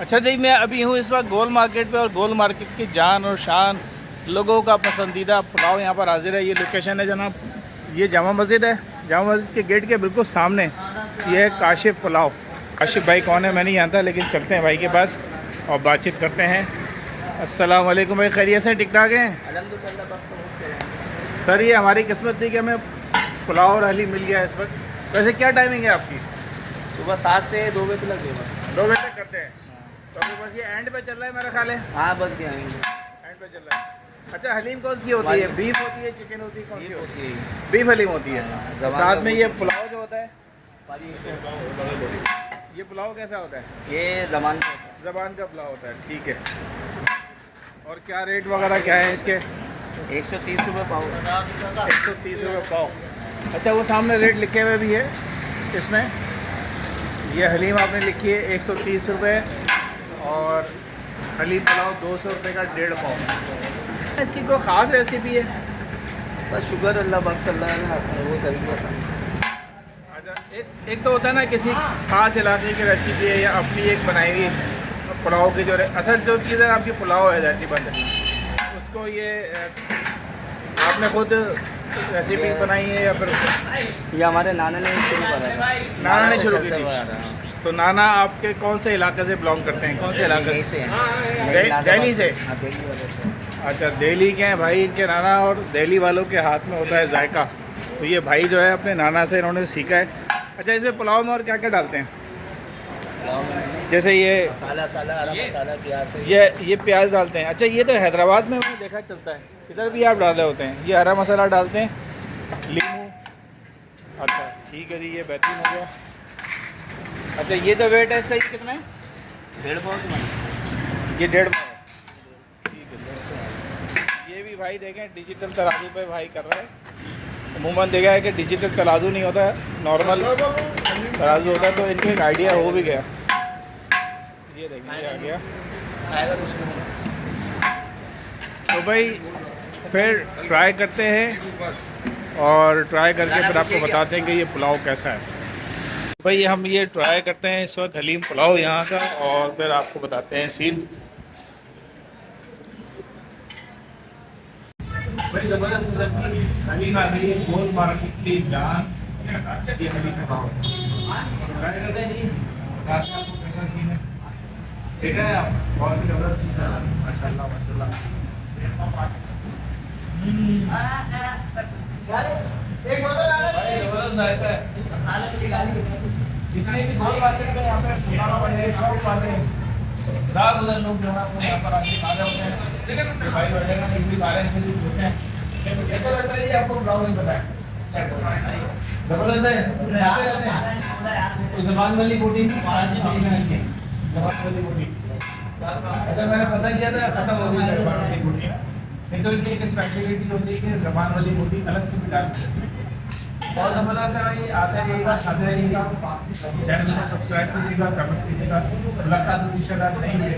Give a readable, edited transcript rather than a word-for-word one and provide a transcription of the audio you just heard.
अच्छा जी, मैं अभी हूँ इस वक्त गोल मार्केट पे और गोल मार्केट की जान और शान लोगों का पसंदीदा पुलाव यहाँ पर हाजिर है। ये लोकेशन है जनाब, ये जामा मस्जिद है। जामा मस्जिद के गेट के बिल्कुल सामने ये है काशिफ पुलाव। काशिफ भाई कौन है मैं नहीं जानता, लेकिन चलते हैं भाई के पास और बातचीत करते हैं। अस्सलाम वालेकुम भाई, खैरियत से ठीक ठाक हैं? सर ये हमारी किस्मत थी कि हमें पुलाव और हलीम मिल गया इस वक्त। वैसे क्या टाइमिंग है आपकी? सुबह 7 से 2 बजे तक देगा। 2 बजे तक करते हैं तो अभी बस ये एंड पे चल रहा है मेरा ख्याल है। हाँ बस गया एंड पे चल रहा है। अच्छा, हलीम कौन सी होती है? बीफ होती है, चिकन होती है, कौन सी होती है? बीफ हलीम होती है। साथ में ये पुलाव जो होता है, ये पुलाव कैसा होता है? ये ज़बान ज़बान का पुलाव होता है, ठीक है। और क्या रेट वगैरह क्या है इसके? 130 रुपये पाव। 130 रुपये पाव। अच्छा, वो सामने रेट लिखे हुए भी है इसमें। ये हलीम आपने लिखी है 130 रुपये और हलीम पुलाव 200 रुपये का 1.5 पाव। इसकी कोई ख़ास रेसिपी है? बस शुगर अल्लाह बख्त अल्लाह ने हसन वो तरीके पसंद। अच्छा, एक तो होता है ना किसी ख़ास इलाके की रेसिपी है या अपनी एक बनाई हुई पुलाव की जो असल जो चीज़ है आपकी पुलाव है जैसी बन उसको ये आपने खुद रेसिपी बनाई है या फिर ये हमारे नाना ने शुरू करा? नाना ने शुरू की थी। तो नाना आपके कौन से इलाके से बिलोंग करते हैं? कौन से इलाके से हैं? दिल्ली से। हाँ, दिल्ली वाले से। अच्छा, दिल्ली के हैं भाई इनके नाना, और दिल्ली वालों के हाथ में होता है जायका। तो ये भाई जो है अपने नाना से इन्होंने सीखा है। अच्छा, इसमें पुलाव में और क्या क्या डालते हैं? जैसे ये मसाला हरा मसाला प्याज ये प्याज डालते हैं। अच्छा, ये तो हैदराबाद में मैंने देखा चलता है, इधर भी आप डाले होते हैं। ये हरा मसाला डालते हैं, लीमू। अच्छा ठीक है जी, ये बेहतरीन हो गया। अच्छा, ये जो वेट है इसका ये कितना है? 1.5 पाव की। ये 1.5 पाव, ठीक है। ये भी भाई देखें डिजिटल तराजू पे भाई कर रहा है। अमूमन देखा है कि डिजिटल तराजू नहीं होता है, नॉर्मल तराजू होता है। तो इनको एक आइडिया हो भी गया। ये देखिए ये आ गया। तो भाई फिर ट्राई करते हैं और ट्राई करके फिर आपको बताते हैं कि ये पुलाव कैसा है। भाई हम ये ट्राई करते हैं इस वक्त हलीम पुलाव यहाँ का, और फिर आपको बताते हैं सीन। भाई ज़बरदस्त किस्म की हलीम आ गई है गोल मार्केट की जान। ये हलीम पुलाव ट्राई करते हैं जी, बताते हैं आपको कैसा सीन है। देखा है आप? बहुत ही ज़बरदस्त सीन है माशाल्लाह माशाल्लाह। एक ज़बरदस्त जायका है। जितने भी गोल मार्केट में यहाँ पे पुराना बने शॉप वाले राहगुजर लोग जो है अपने यहाँ पर आके खा रहे होते हैं। भाई वगैरह भी सारे से होते हैं। कैसा लगता है ये आपको? ब्लॉग में बताएं। ज़बरदस्त है। तो ज़बान वाली बोटी ज़बान वाली बोटी, अच्छा मैंने पता किया था ख़त्म हो गई ज़बान वाली बोटी। नहीं तो इनकी एक स्पेशलिटी होती है कि ज़बान वाली बोटी अलग से भी डालते हैं। और ज़बरदस्त है भाई, आते रहिएगा, खाते रहिएगा। चैनल को सब्सक्राइब कीजिएगा, कमेंट कीजिएगा। मुलाकात नहीं